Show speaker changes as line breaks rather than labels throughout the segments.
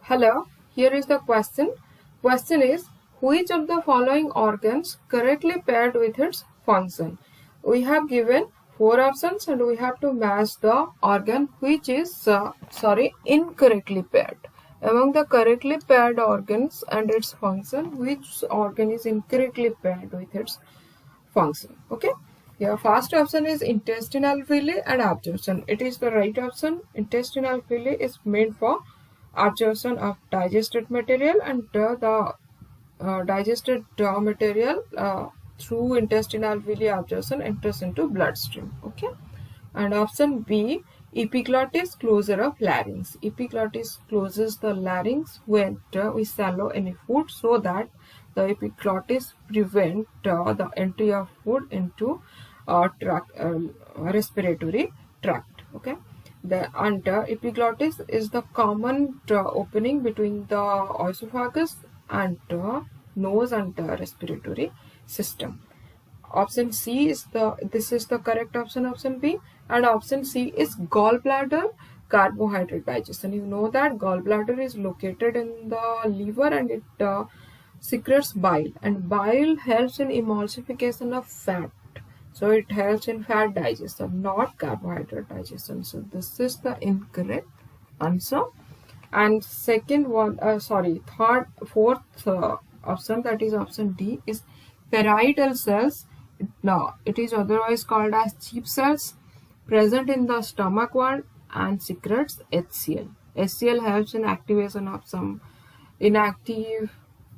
Hello, here is the question. Question is, which of the following organs correctly paired with its function? We have given four options and we have to match the organ which is incorrectly paired. Among the correctly paired organs and its function, which organ is incorrectly paired with its function? Okay. Your first option is intestinal villi and absorption. It is the right option. Intestinal villi is meant for absorption of digested material, and the digested material through intestinal villi absorption enters into bloodstream. Okay. And option B, epiglottis, closure of larynx. Epiglottis closes the larynx when we swallow any food, so that the epiglottis prevent the entry of food into respiratory tract. Okay. The epiglottis is the common opening between the esophagus and nose and the respiratory system. Option C is the correct option, option B, and option C is gallbladder carbohydrate digestion. You know that gallbladder is located in the liver and it secretes bile, and bile helps in emulsification of fat. So it helps in fat digestion, not carbohydrate digestion. So this is the incorrect answer. And fourth option, that is option D, is parietal cells. Now, it is otherwise called as chief cells, present in the stomach wall and secretes HCl. HCl helps in activation of some inactive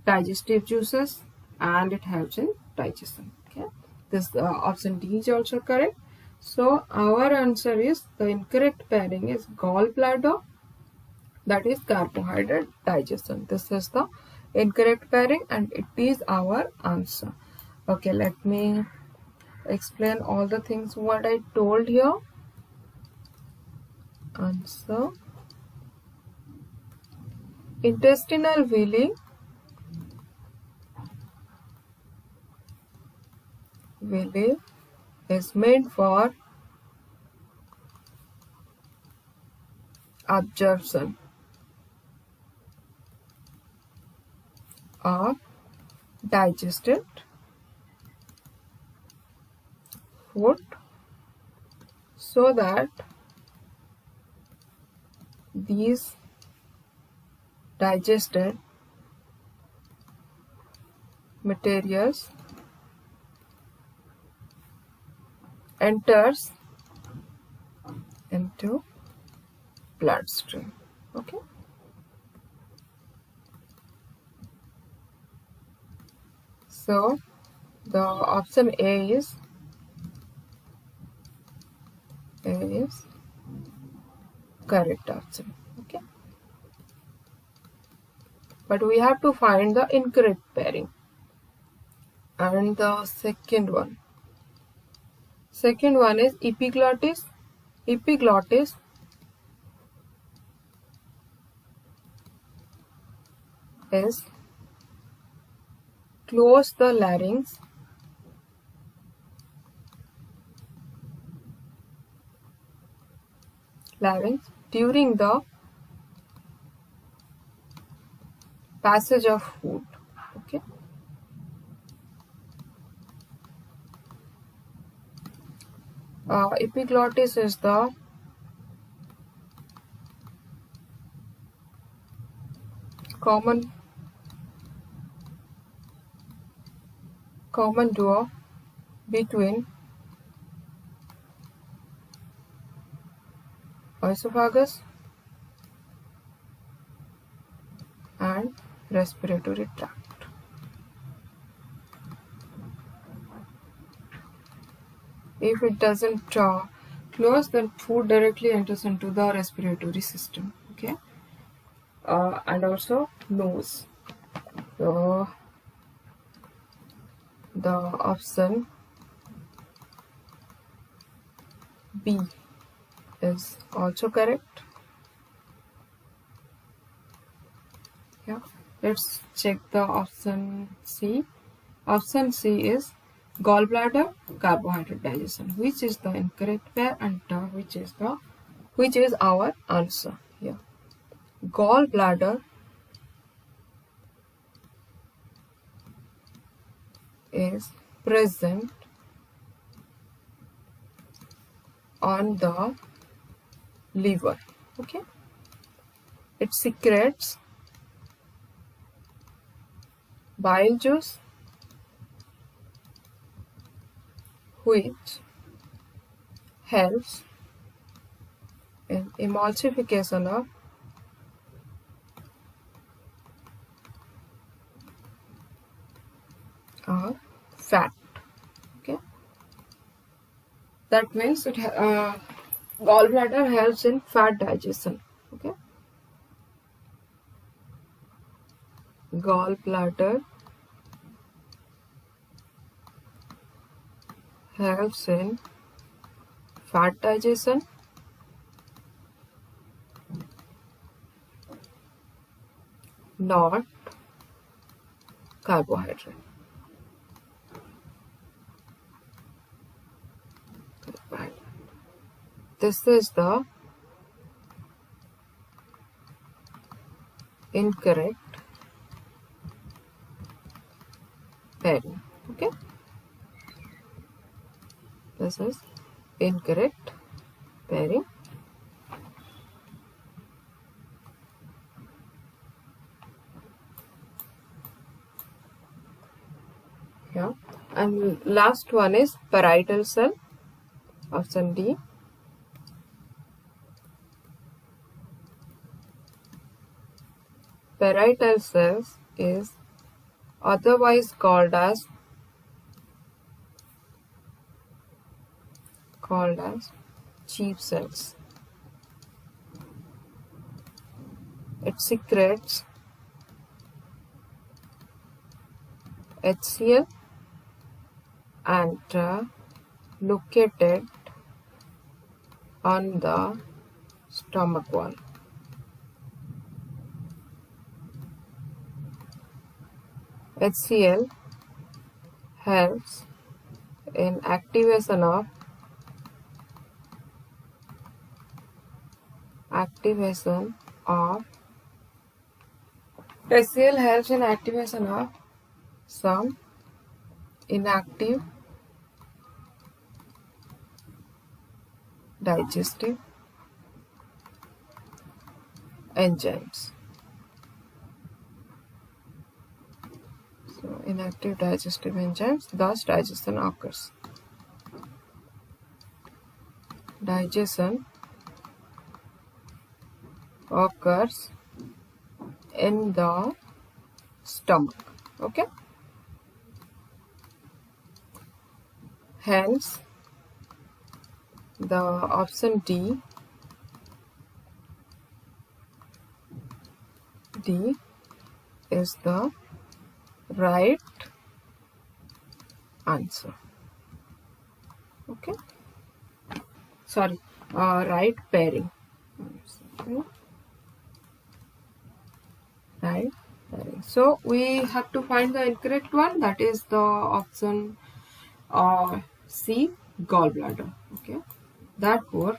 digestive juices and it helps in digestion. Okay, this option D is also correct. So our answer is, the incorrect pairing is gallbladder, that is carbohydrate digestion. This is the incorrect pairing and it is our answer. Okay, let me explain all the things what I told here. Answer: intestinal villi is made for absorption of digested food, so that these digested materials enters into bloodstream. Okay. So the option A is correct option. Okay. But we have to find the incorrect pairing. And the second one is epiglottis. Epiglottis is close the larynx during the passage of food. Okay. Epiglottis is the common door between esophagus and respiratory tract. If it doesn't close, then food directly enters into the respiratory system. Okay. And also nose. So the option B is also correct. Yeah, let's check the option C. Option C is gallbladder carbohydrate digestion, which is the incorrect pair and which is our answer here. Gallbladder is present on the liver. Okay, it secretes bile juice, which helps in emulsification of fat. Okay, that means gallbladder helps in fat digestion. Okay, gallbladder helps in fat digestion, not carbohydrate. This is the incorrect pairing. Okay, this is incorrect pairing. Yeah, and last one is parietal cell, option D. Parietal cells is otherwise called as chief cells. It secretes HCl and located on the stomach wall. HCl helps in activation of HCl helps in activation of some inactive digestive enzymes. So inactive digestive enzymes, thus digestion occurs. Digestion occurs in the stomach. Okay, hence the option D is the right answer. Okay, sorry, right pairing. Right pairing. So we have to find the incorrect one, that is the option C, gallbladder. Okay, therefore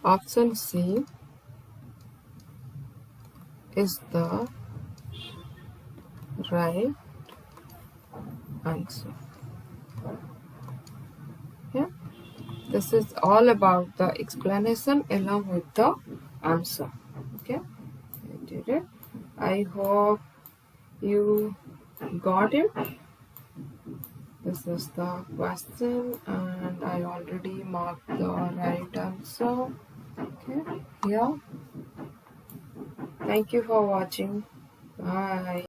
option C is the right answer. Yeah, this is all about the explanation along with the answer. Okay, I did it. I hope you got it. This is the question and I already marked the right answer. Okay, yeah. Thank you for watching. Bye.